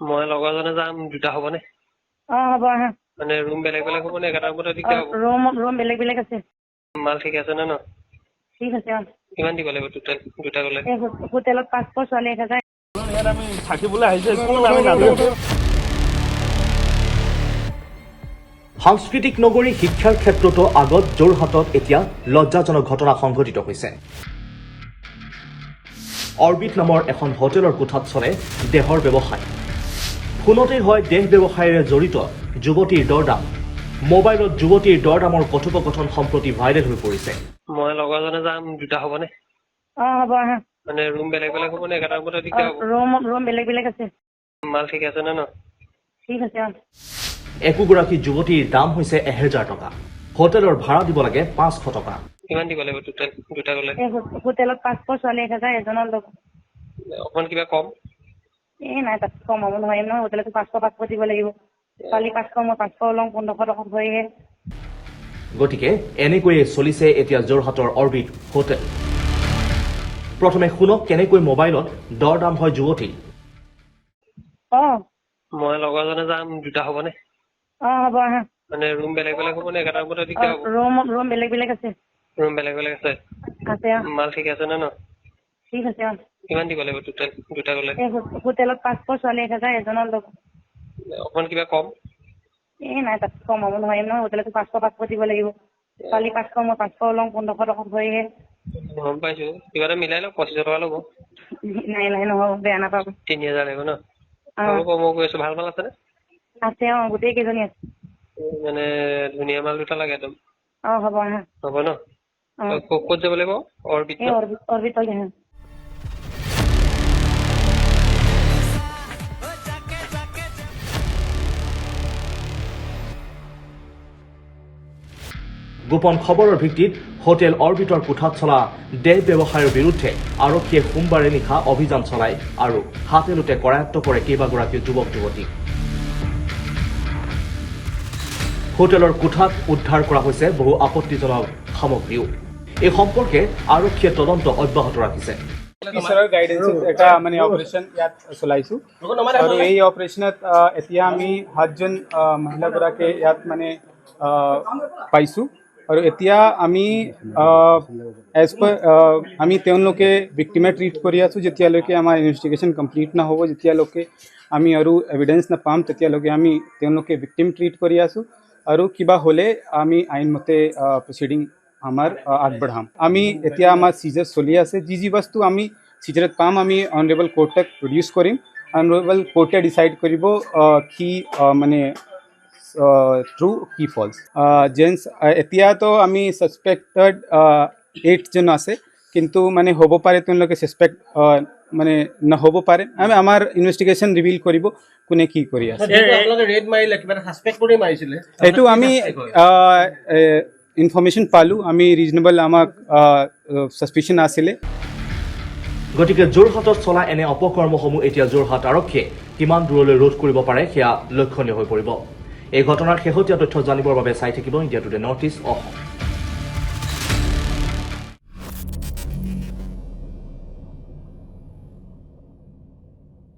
মই লগৰজনে যাম, দুটা হ'বনে? হ'ব আহা। মানে ৰুম বেলেগ বেলেগ হ'বনে? এটা ৰুমতে দিগদাৰ হ'ব? ৰুম বেলেগ বেলেগ আছে। মাল ঠিক আছে নে ন? ঠিক আছে। কিমান দিব লাগিব টোটেল দুটা গ'লে? হোটেলত 500, ছোৱালী 1000। ইয়াত আমি থাকিবলৈ আহিছো, কোন আমি নাজানো। সাংস্কৃতিক নগৰী শিক্ষাৰ ক্ষেত্ৰতো আগত যোৰহাটত এতিয়া লজ্জাজনক ঘটনা সংঘটিত হৈছে। অৰবিট নামৰ এখন হোটেলৰ কোঠাত চলে দেহৰ ব্যৱসায়। ফোনতেই হয় দেহ ব্যৱসায়েৰে জড়িত যুৱতীৰ দৰদাম। মোবাইলত যুৱতীৰ দৰদামৰ কথোপকথন সম্প্ৰতি ভাইৰেল হৈ পৰিছে। মই লগৰজনে যাম, দুটা হ'বনে? হ'ব আহা। মানে ৰুম বেলেগ বেলেগ হ'বনে? এটা ৰুমতে দিগদাৰ হ'ব? ৰুম বেলেগ বেলেগ আছে। মাল ঠিক আছে নে ন? ঠিক আছে। একোগৰাকী যুৱতীৰ দাম হৈছে 1000 টকা। হোটেলৰ ভাড়া দিব লাগে 500 টকা। কিমান দিব লাগিব টোটেল দুটা গ'লে? হোটেলত 500, ছোৱালী 1000, এজনৰ ল'ব। অকণমান কিবা কম? নাই, তাত কম হ'ব নোৱাৰিম নহয়। হোটেলতো 500 দিব লাগিব। ছোৱালী 500, মই 500 লওঁ, 1500 টকাত হয়হে। গতিকে এনেকৈয়ে চলিছে এতিয়া যোৰহাটৰ অৰবিট হোটেল। প্ৰথমে শুনক কেনেকৈ মোবাইলত দৰদাম হয় যুৱতী। মই লগৰজনে যাম, দুটা হ'বনে? হ'ব আহা। মানে ৰুম বেলেগ বেলেগ হ'বনে? এটা ৰুমতে দিগদাৰ হ'ব? ৰুম বেলেগ বেলেগ আছে। ৰুম বেলেগ বেলেগ আছে? আছে। মাল ঠিক আছে নে ন? ঠিক আছে। কিমান দিব লাগিব টোটেল দুটা গ'লে? হোটেলত 500, ছোৱালী 1000, এজনৰ ল'ব। অকণমান কিবা কম? নাই, তাত কম হ'ব নোৱাৰিম নহয়। হোটেলতো 500 দিব লাগিব। ছোৱালী 500, মই 500 লওঁ, 1500 টকাত হয়হে। গম পাইছো, কিবা এটা মিলাই লওক, 2500 টকা ল'ব। নাই নহ'ব, বেয়া নাপাব। 3000 লাগিব ন? হ'ব, মই কৈ আছো। ভাল মাল আছেনে? আছে। গোটেই কেইজনী আছে। মানে ধুনীয়া মাল দুটা লাগে একদম। হ'ব আহা। হ'ব ন? ক'ত যাব লাগিব? অৰবিট। অৰবিটত আহা। গোপন খবৰৰ ভিত্তিত হোটেল অৰবিটৰ কোঠাত চলা দেহ ব্যৱসায়ৰ বিৰুদ্ধে আৰক্ষীয়ে সোমবাৰে নিশা অভিযান চলায় আৰু হাতে লোটে কৰায়ত্ব কৰে কেইবাগৰাকী যুৱক যুৱতীক। হোটেলৰ কোঠাত উদ্ধাৰ কৰা হৈছে বহু আপত্তিজনক সামগ্ৰীও। এই সম্পৰ্কে আৰক্ষীয়ে তদন্ত অব্যাহত ৰাখিছে। ঈশ্বৰৰ গাইডেন্সত এটা মানে অপাৰেশ্যন ইয়াত চলাইছোঁ আৰু এই অপাৰেশ্যনত এতিয়া আমি 7জন মহিলাগৰাকী ইয়াত মানে পাইছোঁ আৰু এতিয়া আমি এজ পাৰ আমি তেওঁলোকে ভিক্টিমে ট্ৰিট কৰি আছোঁ। যেতিয়ালৈকে আমাৰ ইনভেষ্টিগেশ্যন কমপ্লিট নহ'ব, যেতিয়ালৈকে আমি আৰু এভিডেন্স নাপাম, তেতিয়ালৈকে আমি তেওঁলোকে ভিক্টিম ট্ৰিট কৰি আছোঁ আৰু কিবা হ'লে আমি আইনমতে প্ৰচিডিং আমাৰ আগবঢ়াম। আমি এতিয়া আমাৰ চিজাৰ চলি আছে। যি বস্তু আমি চিজাৰত পাম, আমি অনাৰেবল কোৰ্টক প্ৰডিউচ কৰিম। অনাৰেবল কোৰ্টে ডিচাইড কৰিব কি মানে ট্ৰু কি ফলছ। জেন্টছ এতিয়াতো আমি ছাছপেক্টেড 8জন আছে, কিন্তু মানে হ'ব পাৰে তেওঁলোকে ছাছপেক্ট মানে নহ'ব পাৰে। আমি আমাৰ ইনভেষ্টিগেশ্যন ৰিভিল কৰিব কোনে কি কৰি আছে। এইটো আমি ইনফৰ্মেশ্যন পালোঁ, আমি ৰিজনেবল আমাক ছাছপিশ্যন আছিলে। গতিকে যোৰহাটত চলা এনে অপকৰ্মসমূহ এতিয়া যোৰহাট আৰক্ষীয়ে কিমান দূৰলৈ ৰোধ কৰিব পাৰে সেয়া লক্ষণীয় হৈ পৰিব। এই ঘটনাৰ শেহতীয়া তথ্য জানিবৰ বাবে চাই থাকিব India today north east Assam.